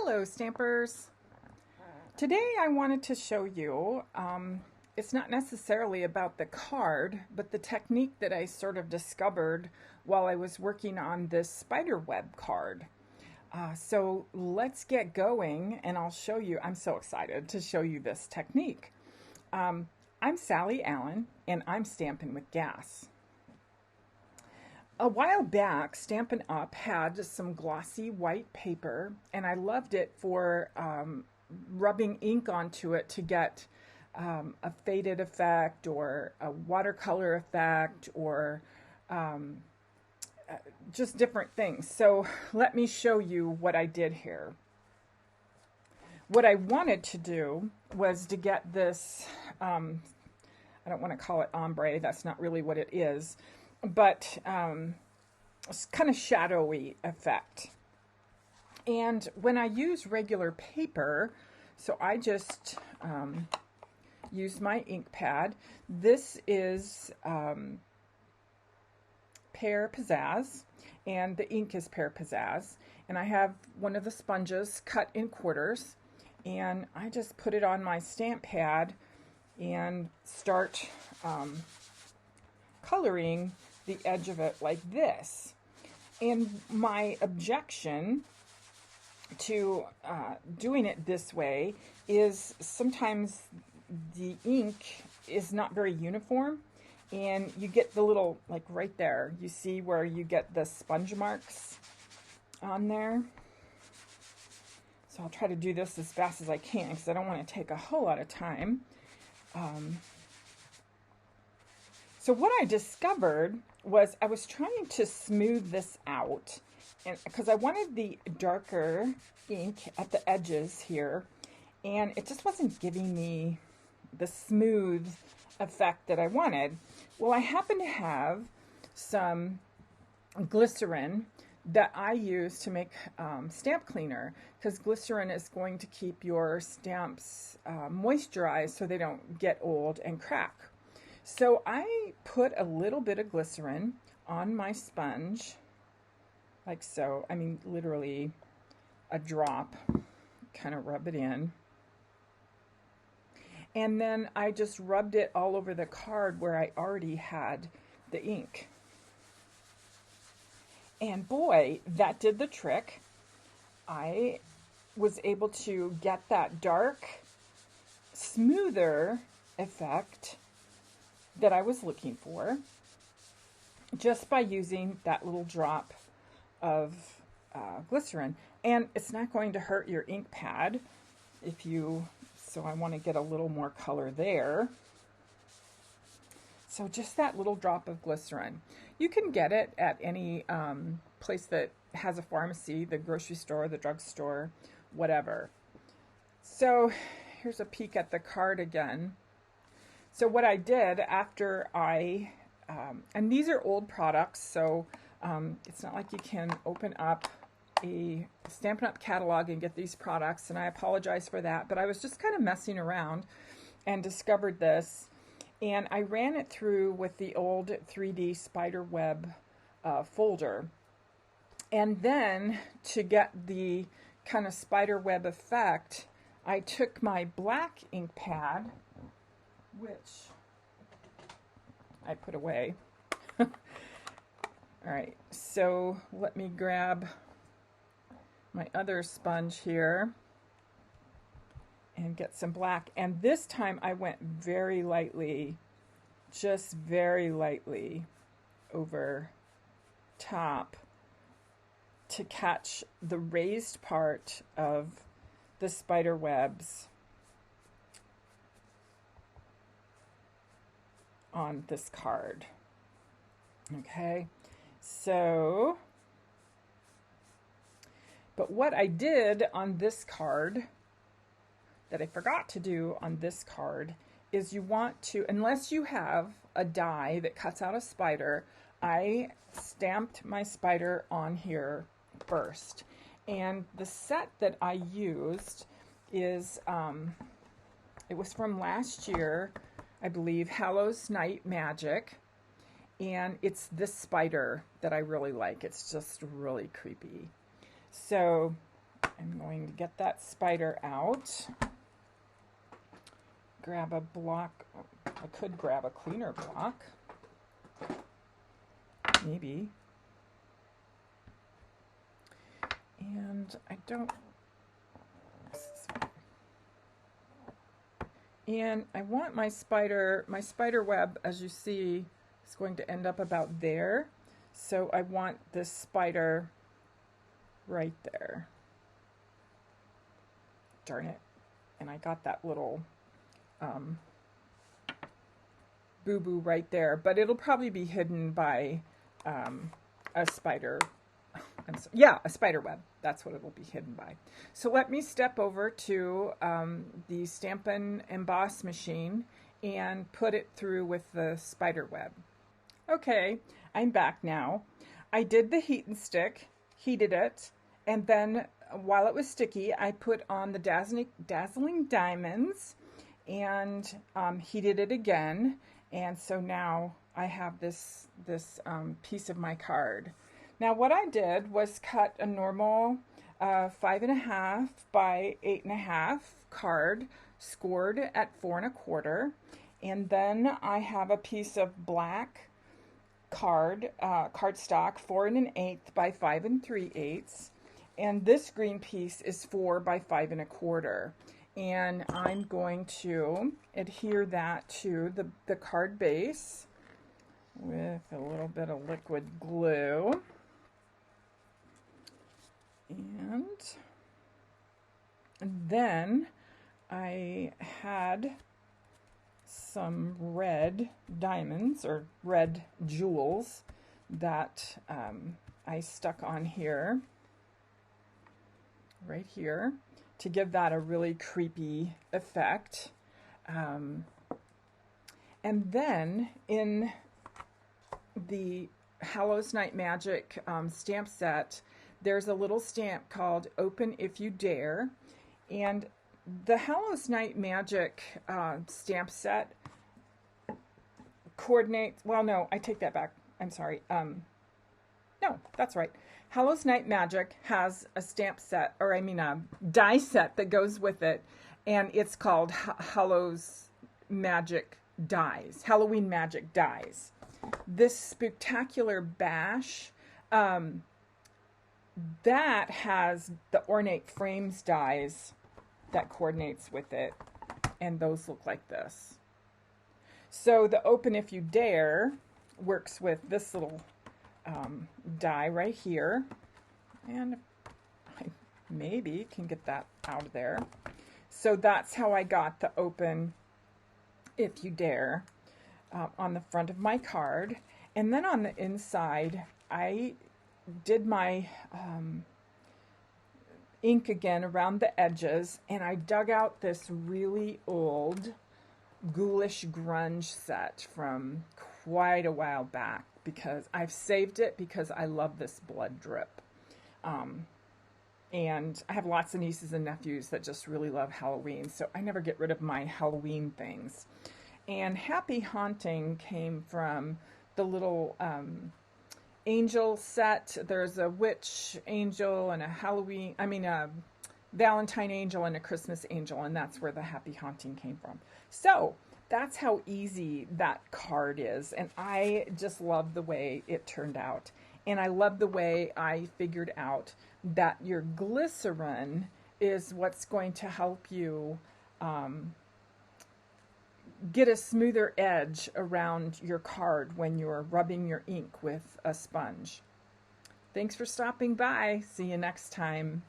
Hello Stampers! Today I wanted to show you, it's not necessarily about the card, but the technique that I sort of discovered while I was working on this spider web card. So let's get going and I'll show you. I'm so excited to show you this technique. I'm Sally Allen and I'm Stampin' with Gas. A while back, Stampin' Up! Had some glossy white paper, and I loved it for rubbing ink onto it to get a faded effect or a watercolor effect or just different things. So let me show you what I did here. What I wanted to do was to get this, I don't want to call it ombre, that's not really what it is, but it's kind of shadowy effect. And when I use regular paper, so I just use my ink pad. This is Pear Pizzazz, and the ink is Pear Pizzazz. And I have one of the sponges cut in quarters, and I just put it on my stamp pad and start coloring the edge of it like this. And my objection to doing it this way is sometimes the ink is not very uniform, and you get the little, like right there, you see where you get the sponge marks on there. So I'll try to do this as fast as I can because I don't want to take a whole lot of time. So what I discovered was I was trying to smooth this out, and because I wanted the darker ink at the edges here, and it just wasn't giving me the smooth effect that I wanted. Well, I happen to have some glycerin that I use to make stamp cleaner, because glycerin is going to keep your stamps moisturized so they don't get old and crack. So I put a little bit of glycerin on my sponge, like so. I mean, literally a drop, kind of rub it in. And then I just rubbed it all over the card where I already had the ink. And boy, that did the trick. I was able to get that dark, smoother effect that I was looking for just by using that little drop of glycerin. And it's not going to hurt your ink pad if you, so I want to get a little more color there. So just that little drop of glycerin. You can get it at any place that has a pharmacy, the grocery store, the drugstore, whatever. So here's a peek at the card again. So what I did after I, and these are old products, so it's not like you can open up a Stampin' Up! Catalog and get these products, and I apologize for that, but I was just kind of messing around and discovered this, and I ran it through with the old 3D spider web folder. And then to get the kind of spider web effect, I took my black ink pad, which I put away. All right, so let me grab my other sponge here and get some black. And this time I went very lightly, just very lightly over top to catch the raised part of the spider webs on this card. Okay, so, but what I did on this card that I forgot to do on this card is you want to, unless you have a die that cuts out a spider, I stamped my spider on here first. And the set that I used is, it was from last year, I believe, Hallows Night Magic, and it's this spider that I really like. It's just really creepy. So I'm going to get that spider out. Grab a block. I could grab a cleaner block. Maybe. And I don't. And I want my spider web, as you see, is going to end up about there. So I want this spider right there. Darn it. And I got that little boo-boo right there, but it'll probably be hidden by a spider. Yeah, a spider web. That's what it will be hidden by. So let me step over to the Stampin' Emboss machine and put it through with the spider web. Okay, I'm back now. I did the heat and stick, heated it, and then while it was sticky, I put on the Dazzling Diamonds and heated it again. And so now I have this piece of my card. Now what I did was cut a normal 5.5 by 8.5 card, scored at 4 1/4, and then I have a piece of black cardstock, 4 1/8 by 5 3/8, and this green piece is 4 by 5 1/4. And I'm going to adhere that to the card base with a little bit of liquid glue. And then I had some red diamonds or red jewels that I stuck on here, right here, to give that a really creepy effect. And then in the Hallows Night Magic stamp set, there's a little stamp called Open If You Dare. And the Hallows Night Magic stamp set coordinates, well, no, I take that back. I'm sorry. No, that's right. Hallows Night Magic has a stamp set, or I mean a die set that goes with it, and it's called Hallows Magic Dies, Halloween Magic Dies. This Spooktacular Bash, that has the Ornate Frames dies that coordinates with it, and those look like this. So the Open If You Dare works with this little die right here, and I maybe can get that out of there. So that's how I got the Open If You Dare on the front of my card. And then on the inside, I did my ink again around the edges, and I dug out this really old Ghoulish Grunge set from quite a while back, because I've saved it because I love this blood drip. And I have lots of nieces and nephews that just really love Halloween, so I never get rid of my Halloween things. And Happy Haunting came from the little angel set. There's a witch angel and a Valentine angel and a Christmas angel, and that's where the Happy Haunting came from. So that's how easy that card is, and I just love the way it turned out. And I love the way I figured out that your glycerin is what's going to help you get a smoother edge around your card when you're rubbing your ink with a sponge. Thanks for stopping by. See you next time.